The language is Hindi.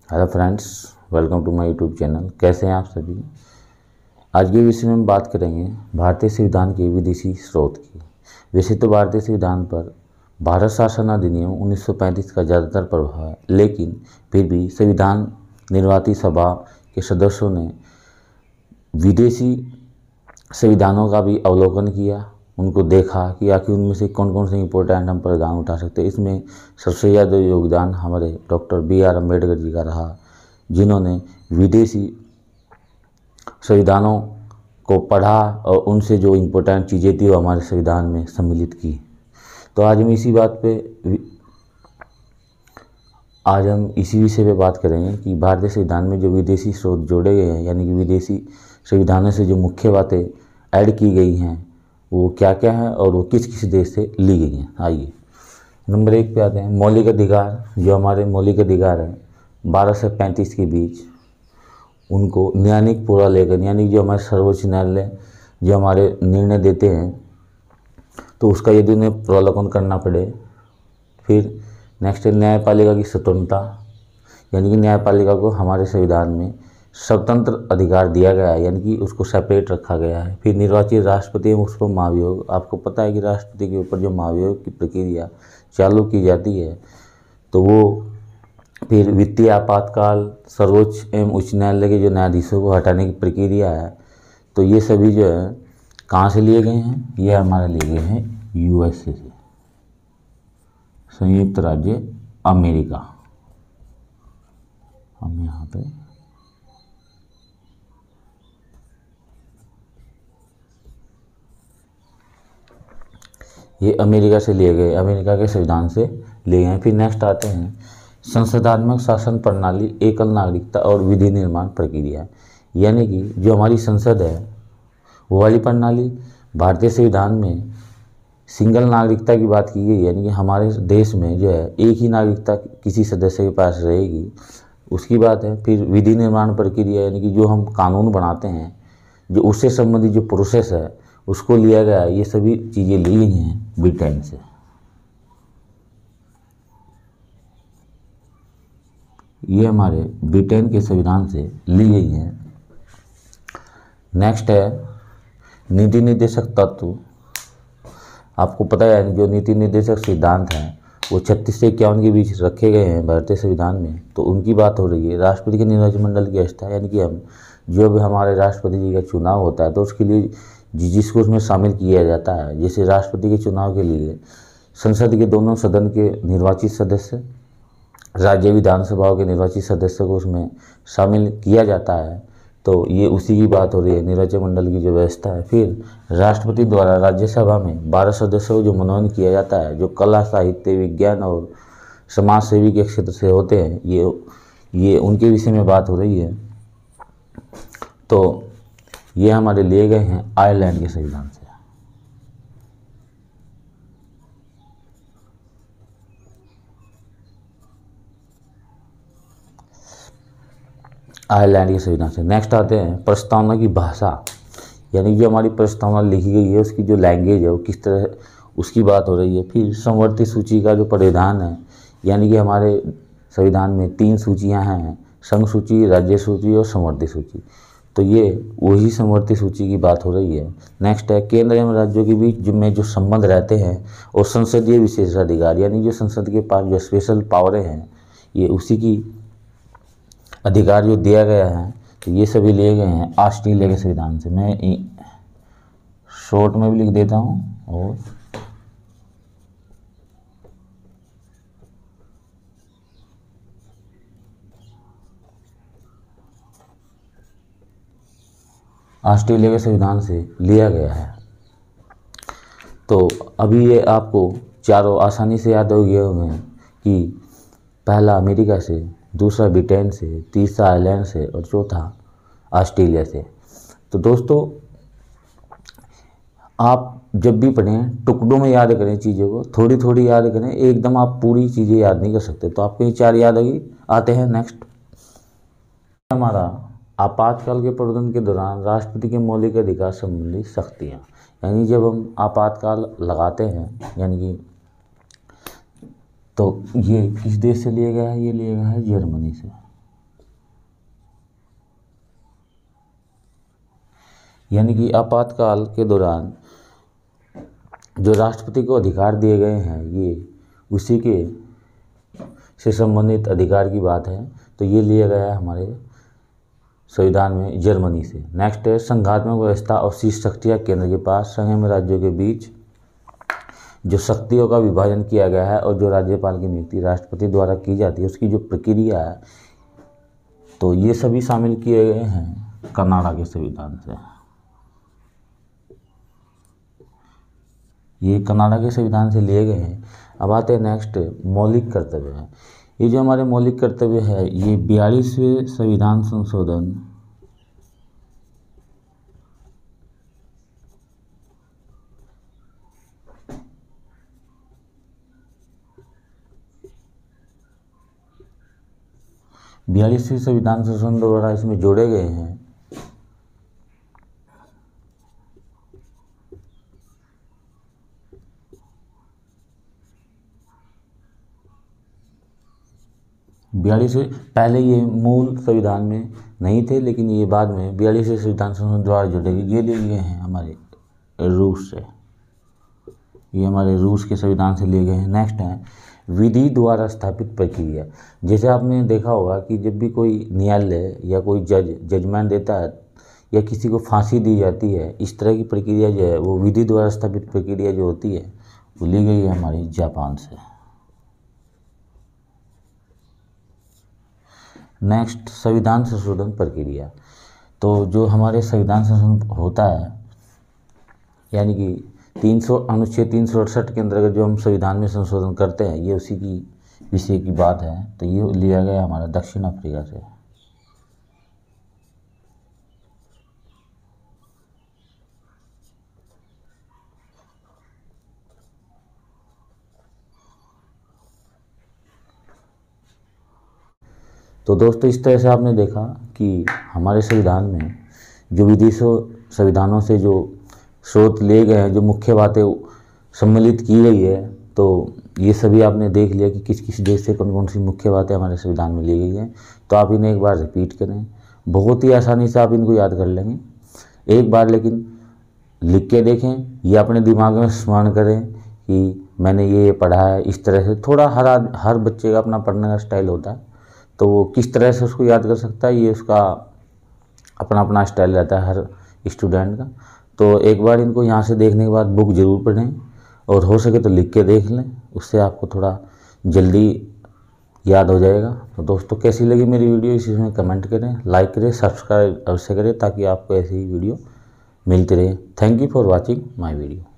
Hello friends, welcome to my YouTube channel. कैसे हैं आप सभी। आज के विषय में हम बात करेंगे भारतीय संविधान के विदेशी स्रोत की। वैसे तो भारतीय संविधान पर भारत शासन अधिनियम 1935 का ज़्यादातर प्रभाव है, लेकिन फिर भी संविधान निर्वाती सभा के सदस्यों ने विदेशी संविधानों का भी अवलोकन किया, उनको देखा कि आखिर उनमें से कौन कौन से इंपॉर्टेंट हम परिणाम उठा सकते हैं। इसमें सबसे ज़्यादा योगदान हमारे डॉक्टर BR अम्बेडकर जी का रहा, जिन्होंने विदेशी संविधानों को पढ़ा और उनसे जो इम्पोर्टेंट चीज़ें थी वो हमारे संविधान में सम्मिलित की। तो आज हम इसी विषय पे बात करेंगे कि भारतीय संविधान में जो विदेशी स्रोत जोड़े गए हैं, यानी कि विदेशी संविधानों से जो मुख्य बातें ऐड की गई हैं वो क्या क्या है और वो किस किस देश से ली गई हैं। आइए नंबर 1 पे आते हैं। मौलिक अधिकार। जो हमारे मौलिक अधिकार हैं 12 से 35 के बीच, उनको न्यायिक पूरा लेकर, यानी जो हमारे सर्वोच्च न्यायालय जो हमारे निर्णय देते हैं तो उसका यदि उन्हें प्रलोभन करना पड़े। फिर नेक्स्ट है न्यायपालिका की स्वतंत्रता, यानी कि न्यायपालिका को हमारे संविधान में स्वतंत्र अधिकार दिया गया है, यानी कि उसको सेपरेट रखा गया है। फिर निर्वाचित राष्ट्रपति एवं उस पर महाभियोग। आपको पता है कि राष्ट्रपति के ऊपर जो महाभियोग की प्रक्रिया चालू की जाती है तो वो फिर वित्तीय आपातकाल, सर्वोच्च एवं उच्च न्यायालय के जो न्यायाधीशों को हटाने की प्रक्रिया है, तो ये सभी जो है कहाँ से लिए गए हैं, ये हमारे लिए गए हैं USA से, संयुक्त राज्य अमेरिका। हम यहाँ पे ये अमेरिका से लिए गए, अमेरिका के संविधान से लिए गए हैं। फिर नेक्स्ट आते हैं संसदात्मक शासन प्रणाली, एकल नागरिकता और विधि निर्माण प्रक्रिया, यानी कि जो हमारी संसद है वो वाली प्रणाली। भारतीय संविधान में सिंगल नागरिकता की बात की गई, यानी कि हमारे देश में जो है एक ही नागरिकता किसी सदस्य के पास रहेगी, उसकी बात है। फिर विधि निर्माण प्रक्रिया, यानी कि जो हम कानून बनाते हैं, जो उससे संबंधित जो प्रोसेस है उसको लिया गया है। ये सभी चीज़ें ली गई हैं ब्रिटेन से। ये हमारे ब्रिटेन के संविधान से ली गई हैं। नेक्स्ट है नीति निर्देशक तत्व। आपको पता है जो नीति निर्देशक सिद्धांत हैं वो 36 से 51 के बीच रखे गए हैं भारतीय संविधान में। तो उनकी बात हो रही है। राष्ट्रपति के निर्वाचन मंडल की व्यवस्था, यानी कि हम जो भी हमारे राष्ट्रपति जी का चुनाव होता है तो उसके लिए जिसको उसमें शामिल किया जाता है। जैसे राष्ट्रपति के चुनाव के लिए संसद के दोनों सदन के निर्वाचित सदस्य, राज्य विधानसभाओं के निर्वाचित सदस्यों को उसमें शामिल किया जाता है। तो ये उसी की बात हो रही है, निर्वाचन मंडल की जो व्यवस्था है। फिर राष्ट्रपति द्वारा राज्यसभा में 12 सदस्यों को जो मनोनीत किया जाता है, जो कला, साहित्य, विज्ञान और समाज सेवी के क्षेत्र से होते हैं, ये उनके विषय में बात हो रही है। तो ये हमारे लिए गए हैं आयरलैंड के संविधान से। आयरलैंड के संविधान से। नेक्स्ट आते हैं प्रस्तावना की भाषा, यानी जो हमारी प्रस्तावना लिखी गई है उसकी जो लैंग्वेज है वो किस तरह, उसकी बात हो रही है। फिर समवर्ती सूची का जो परिधान है, यानी कि हमारे संविधान में 3 सूचियां हैं, संघ सूची, राज्य सूची और समवर्ती सूची। तो ये वही समवर्ती सूची की बात हो रही है। नेक्स्ट है केंद्र एवं राज्यों के बीच में जो संबंध रहते हैं और संसदीय विशेषाधिकार, यानी जो संसद के पास जो स्पेशल पावरें हैं ये उसी की अधिकार जो दिया गया है। तो ये सभी लिए गए हैं ऑस्ट्रेलिया के संविधान से। मैं शॉर्ट में भी लिख देता हूँ। और ऑस्ट्रेलिया के संविधान से लिया गया है। तो अभी ये आपको चारों आसानी से याद हो गए होंगे कि पहला अमेरिका से, दूसरा ब्रिटेन से, तीसरा आयरलैंड से और चौथा ऑस्ट्रेलिया से। तो दोस्तों आप जब भी पढ़ें टुकड़ों में याद करें चीज़ों को, थोड़ी थोड़ी याद करें, एकदम आप पूरी चीज़ें याद नहीं कर सकते। तो आपको ये 4 याद होगी। आते हैं नेक्स्ट। हमारा आपातकाल के प्रबंधन के दौरान राष्ट्रपति के मौलिक अधिकार संबंधी शक्तियाँ, यानी जब हम आपातकाल लगाते हैं, यानी कि तो ये किस देश से लिया गया है, ये लिया गया है जर्मनी से। यानी कि आपातकाल के दौरान जो राष्ट्रपति को अधिकार दिए गए हैं ये उसी के से संबंधित अधिकार की बात है। तो ये लिया गया है हमारे संविधान में जर्मनी से। नेक्स्ट है संघात्मक व्यवस्था और शीर्ष शक्तियाँ केंद्र के पास, संघ में राज्यों के बीच जो शक्तियों का विभाजन किया गया है और जो राज्यपाल की नियुक्ति राष्ट्रपति द्वारा की जाती है उसकी जो प्रक्रिया है, तो ये सभी शामिल किए गए हैं कनाडा के संविधान से। ये कनाडा के संविधान से लिए गए हैं। अब आते हैं नेक्स्ट मौलिक कर्तव्य है। ये जो हमारे मौलिक कर्तव्य है ये 42वें संविधान संशोधन द्वारा इसमें जोड़े गए हैं। पहले ये मूल संविधान में नहीं थे, लेकिन ये बाद में 42वें संविधान संशोधन द्वारा जोड़े गए। ये लिए गए हैं हमारे रूस से, ये हमारे रूस के संविधान से लिए गए हैं। नेक्स्ट है विधि द्वारा स्थापित प्रक्रिया। जैसे आपने देखा होगा कि जब भी कोई न्यायालय या कोई जजमेंट देता है या किसी को फांसी दी जाती है, इस तरह की प्रक्रिया जो है वो विधि द्वारा स्थापित प्रक्रिया जो होती है वो ली गई है हमारी जापान से। नेक्स्ट संविधान संशोधन प्रक्रिया। तो जो हमारे संविधान संशोधन होता है यानी कि अनुच्छेद 368 के अंतर्गत जो हम संविधान में संशोधन करते हैं ये उसी की विषय की बात है। तो ये लिया गया हमारा दक्षिण अफ्रीका से। तो दोस्तों इस तरह से आपने देखा कि हमारे संविधान में जो विदेशों संविधानों से जो स्रोत लिए गए हैं, जो मुख्य बातें सम्मिलित की गई है, तो ये सभी आपने देख लिया कि किस किस देश से कौन कौन सी मुख्य बातें हमारे संविधान में ली गई हैं। तो आप इन्हें एक बार रिपीट करें, बहुत ही आसानी से आप इनको याद कर लेंगे। एक बार लेकिन लिख के देखें या अपने दिमाग में स्मरण करें कि मैंने ये पढ़ा है। इस तरह से थोड़ा हर बच्चे का अपना पढ़ने का स्टाइल होता है, तो वो किस तरह से उसको याद कर सकता है ये उसका अपना अपना स्टाइल रहता है हर स्टूडेंट का। तो एक बार इनको यहाँ से देखने के बाद बुक ज़रूर पढ़ें और हो सके तो लिख के देख लें, उससे आपको थोड़ा जल्दी याद हो जाएगा। तो दोस्तों कैसी लगी मेरी वीडियो इसी में कमेंट करें, लाइक करें, सब्सक्राइब अवश्य करें ताकि आपको ऐसी वीडियो मिलती रहे। Thank you for watching my video.